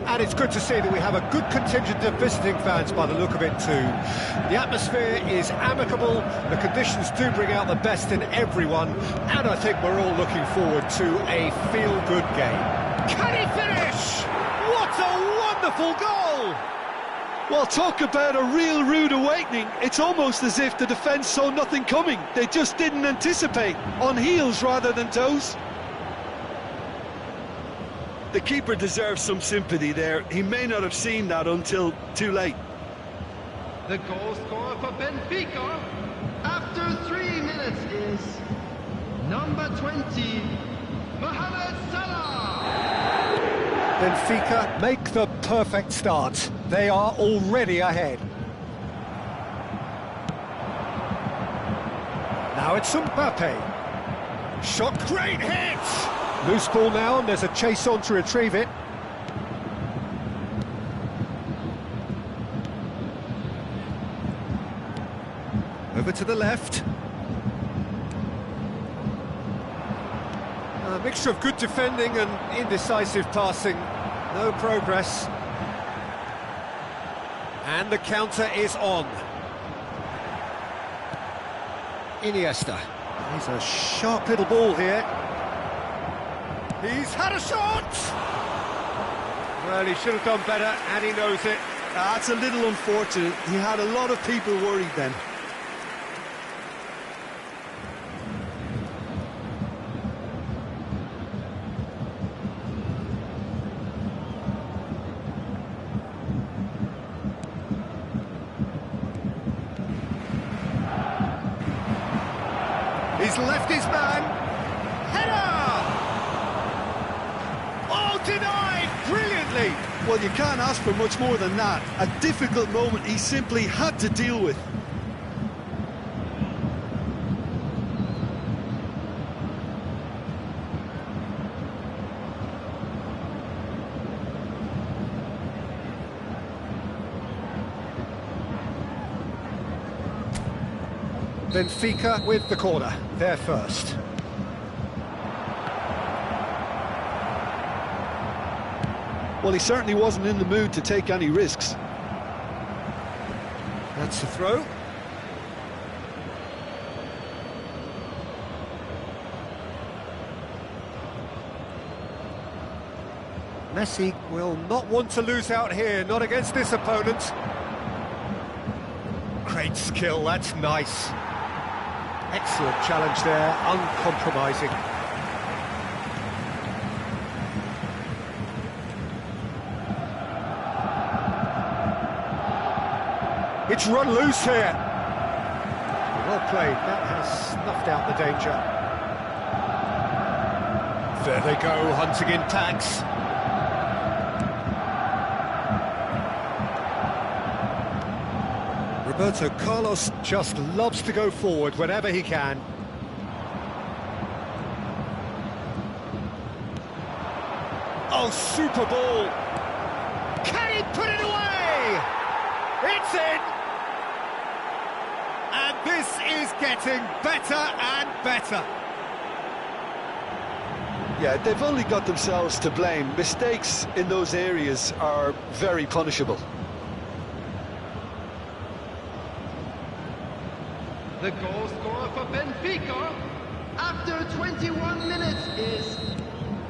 And it's good to see that we have a good contingent of visiting fans by the look of it too. The atmosphere is amicable, the conditions do bring out the best in everyone, and I think we're all looking forward to a feel-good game. Can he finish? What a wonderful goal! Well, talk about a real rude awakening. It's almost as if the defence saw nothing coming. They just didn't anticipate, on heels rather than toes. The keeper deserves some sympathy there. He may not have seen that until too late. The goal scorer for Benfica after 3 minutes is number 20, Mohamed Salah. Benfica make the perfect start. They are already ahead. Now it's Mbappe. Shot, great hit! Loose ball now, and there's a chase on to retrieve it. Over to the left. A mixture of good defending and indecisive passing. No progress. And the counter is on. Iniesta. He's a sharp little ball here. He's had a shot! Well, he should have done better, and he knows it. That's a little unfortunate. He had a lot of people worried then. He's left his man. Header! Oh, denied brilliantly. Well, you can't ask for much more than that. A difficult moment he simply had to deal with. Benfica with the corner, they're first. Well, he certainly wasn't in the mood to take any risks. That's the throw. Messi will not want to lose out here, not against this opponent. Great skill, that's nice. Excellent challenge there, uncompromising. It's run loose here. Well played, that has snuffed out the danger. There they go, hunting in tags. Roberto Carlos just loves to go forward whenever he can. Oh, super ball! Can he put it away? It's in! And this is getting better and better. Yeah, they've only got themselves to blame. Mistakes in those areas are very punishable. The goal scorer for Benfica after 21 minutes is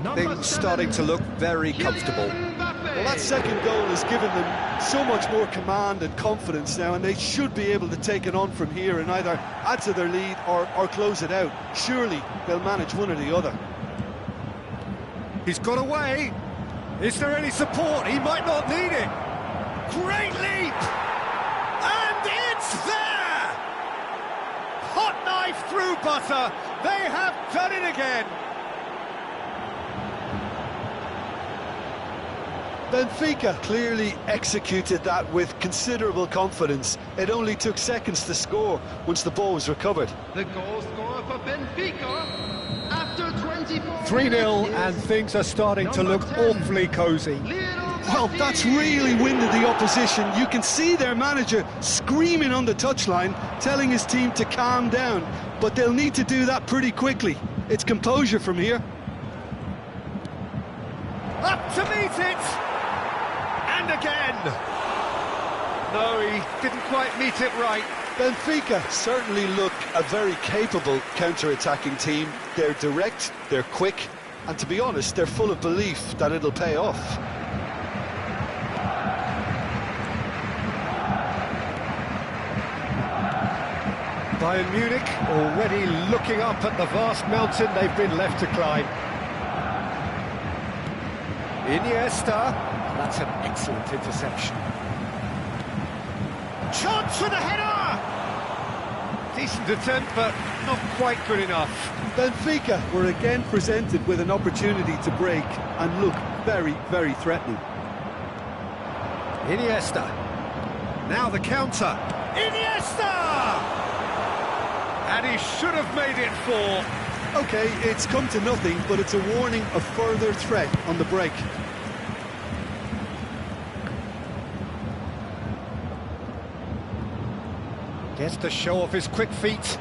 number Things starting to look very comfortable. Well, that second goal has given them so much more command and confidence now, and they should be able to take it on from here and either add to their lead or close it out. Surely they'll manage one or the other. He's got away. Is there any support? He might not need it. Great leap! And it's there! Hot knife through butter. They have done it again. Benfica clearly executed that with considerable confidence. It only took seconds to score once the ball was recovered. The goal scorer for Benfica after 24 3-0 and things are starting to look awfully cosy. Lionel Well, that's really winded the opposition. You can see their manager screaming on the touchline, telling his team to calm down, but they'll need to do that pretty quickly. It's composure from here. Up to meet it! And again! No, he didn't quite meet it right. Benfica certainly look a very capable counter-attacking team. They're direct, they're quick, and to be honest, they're full of belief that it'll pay off. Bayern Munich already looking up at the vast mountain they've been left to climb. Iniesta, that's an excellent interception. Chance for the header! Decent attempt, but not quite good enough. Benfica were again presented with an opportunity to break and look very, very threatening. Iniesta. Now the counter. Iniesta! And he should have made it 4. OK, it's come to nothing, but it's a warning of further threat on the break. Gets to show off his quick feet.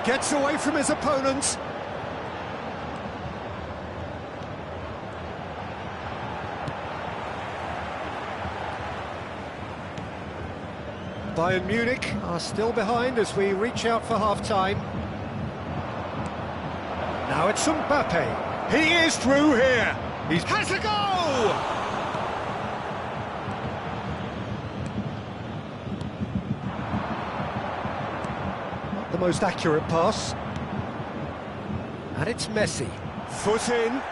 Gets away from his opponent. Bayern Munich are still behind as we reach out for half-time. Now it's Mbappe. He is through here. He has a goal! Not the most accurate pass. And it's Messi. Foot in.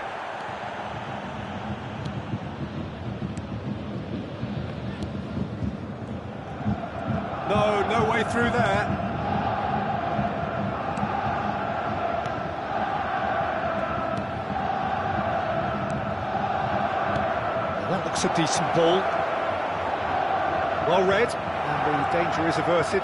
No way through there. That looks a decent ball. Well read, and the danger is averted.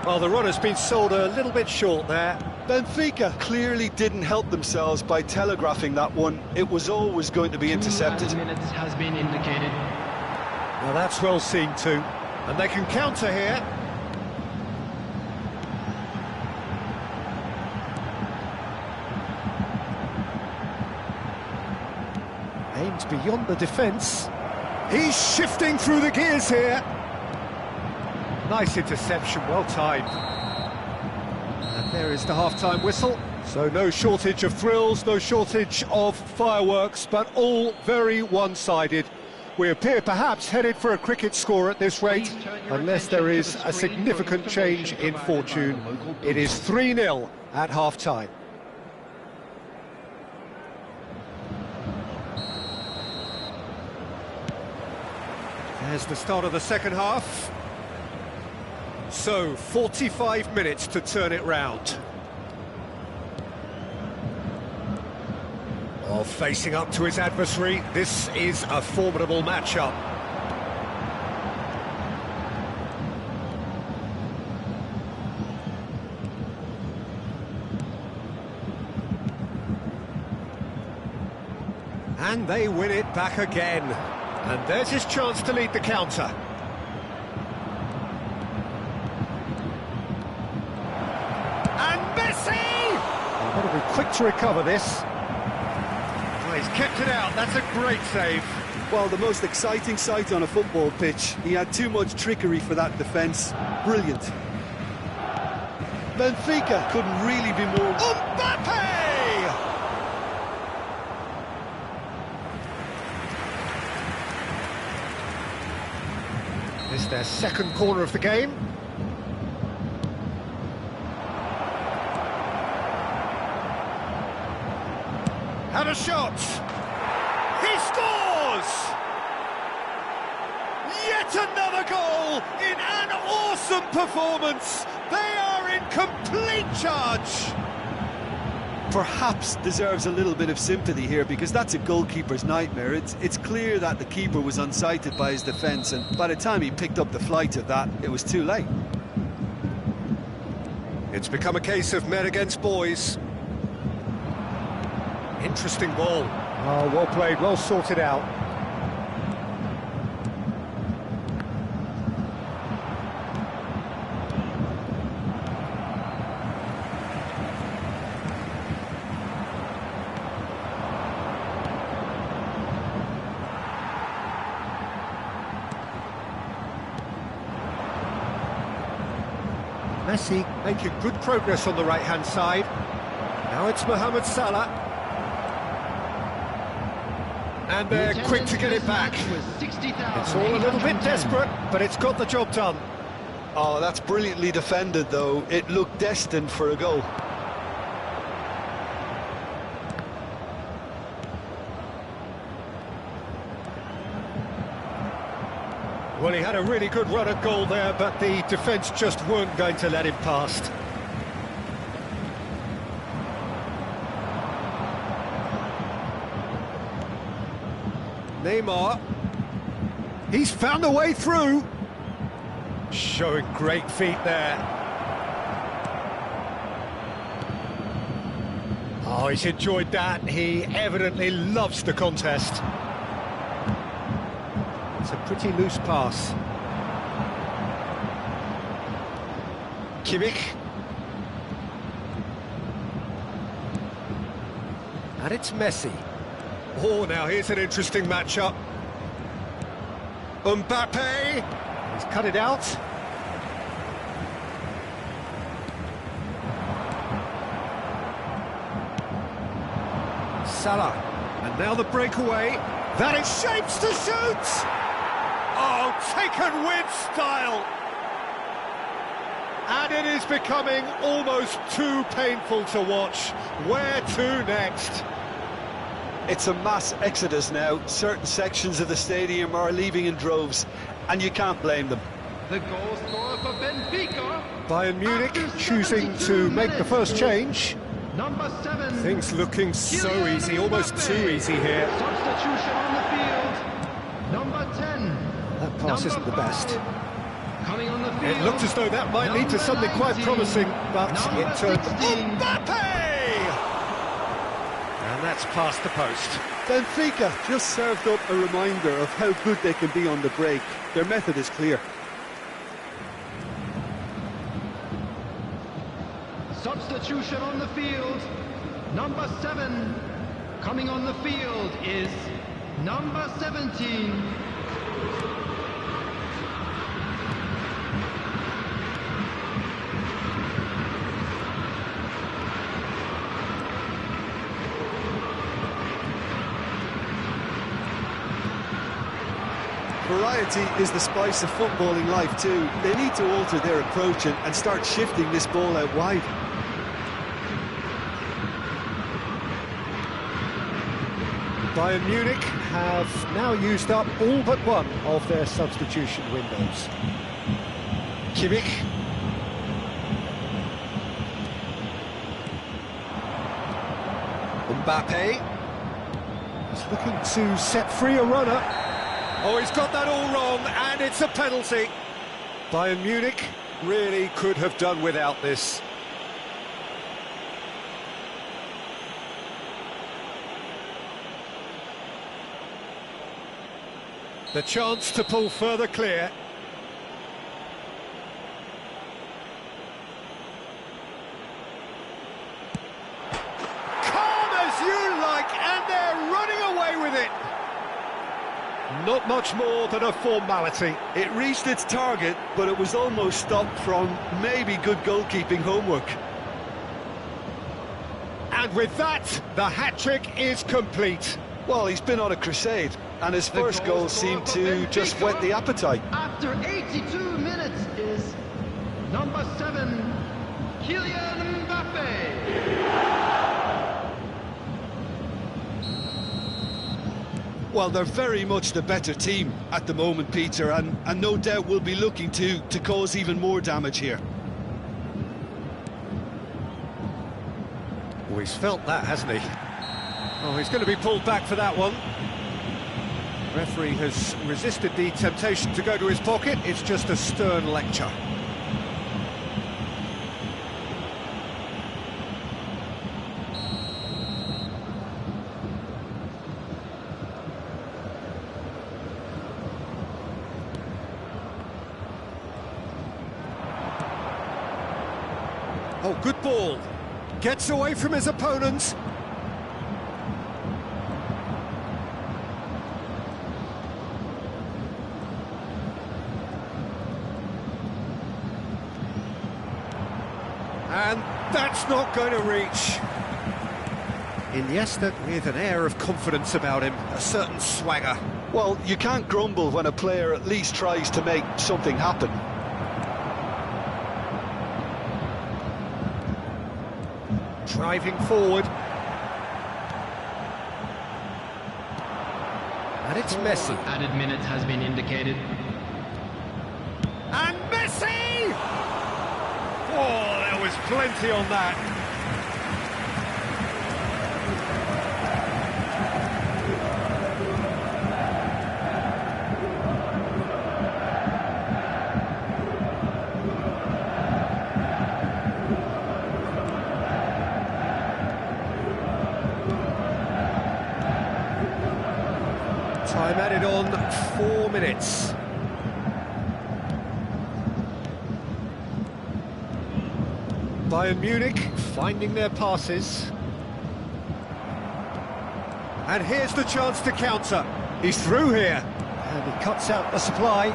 Well, the run has been sold a little bit short there. Benfica clearly didn't help themselves by telegraphing that one. It was always going to be intercepted. 2 minutes has been indicated. Well, that's well seen too. And they can counter here. Aims beyond the defence. He's shifting through the gears here. Nice interception, well timed. And there is the half-time whistle. So no shortage of thrills, no shortage of fireworks, but all very one-sided. We appear perhaps headed for a cricket score at this rate, unless there is a significant change in fortune. It is 3-0 at half-time. There's the start of the second half. So, 45 minutes to turn it round. Well, facing up to his adversary, this is a formidable matchup. And they win it back again. And there's his chance to lead the counter. And Messi! They've got to be quick to recover this. He's kept it out, that's a great save. Well, the most exciting sight on a football pitch. He had too much trickery for that defence. Brilliant. Benfica couldn't really be more... Mbappe! It's their second corner of the game. Had a shot! He scores! Yet another goal in an awesome performance! They are in complete charge! Perhaps deserves a little bit of sympathy here, because that's a goalkeeper's nightmare. It's clear that the keeper was unsighted by his defence, and by the time he picked up the flight of that, it was too late. It's become a case of men against boys. Interesting ball. Oh, well played, well sorted out. Messi making good progress on the right-hand side. Now it's Mohamed Salah. And they're quick to get it back. It's all a little bit desperate, but it's got the job done. Oh, that's brilliantly defended, though. It looked destined for a goal. Well, he had a really good run at goal there, but the defence just weren't going to let him past. Neymar. He's found a way through. Showing great feet there. Oh, he's enjoyed that. He evidently loves the contest. It's a pretty loose pass. Kimmich. And it's Messi. Oh, now here's an interesting matchup. Mbappe. He's cut it out. Salah. And now the breakaway. That is shapes to shoot! Oh, taken with style! And it is becoming almost too painful to watch. Where to next? It's a mass exodus now. Certain sections of the stadium are leaving in droves, and you can't blame them. The goal scorer for Benfica. Bayern Munich choosing to make the first change. Number 7. Things looking so easy, almost too easy here. Substitution on the field. Number 10. That pass isn't the best. Coming on the field. It looked as though that might lead to something quite promising, but it turned... Mbappe! And that's past the post. Benfica just served up a reminder of how good they can be on the break. Their method is clear. Substitution on the field. Number 7. Coming on the field is number 17. Variety is the spice of footballing life too. They need to alter their approach and start shifting this ball out wide. Bayern Munich have now used up all but one of their substitution windows. Kimmich. Mbappe. He's looking to set free a runner. Oh, he's got that all wrong, and it's a penalty. Bayern Munich really could have done without this. The chance to pull further clear. Calm as you like, and they're running away with it. Not much more than a formality. It reached its target, but it was almost stopped from maybe good goalkeeping homework. And with that, the hat-trick is complete. Well, he's been on a crusade, and his first goal seemed to just whet the appetite. After 82 minutes is number 7, Kylian Mbappe. Well, they're very much the better team at the moment, Peter, and no doubt will be looking to cause even more damage here. Oh, he's felt that, hasn't he? Oh, he's going to be pulled back for that one. Referee has resisted the temptation to go to his pocket. It's just a stern lecture. Oh, good ball. Gets away from his opponents. And that's not going to reach. Iniesta with an air of confidence about him, a certain swagger. Well, you can't grumble when a player at least tries to make something happen. Driving forward. And it's Messi. Added minute has been indicated. And Messi! Oh, there was plenty on that. Time added on 4 minutes. Bayern Munich finding their passes. And here's the chance to counter. He's through here. And he cuts out the supply.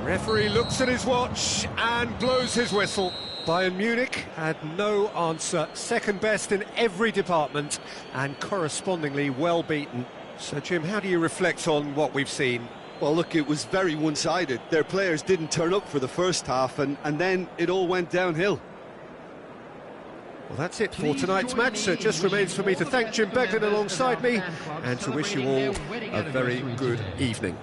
Referee looks at his watch and blows his whistle. Bayern Munich had no answer. Second best in every department and correspondingly well beaten. So, Jim, how do you reflect on what we've seen? Well, look, it was very one-sided. Their players didn't turn up for the first half, and then it all went downhill. Well, that's it for tonight's match. So it just remains for me to thank Jim Beglin alongside me and to wish you all a very good evening.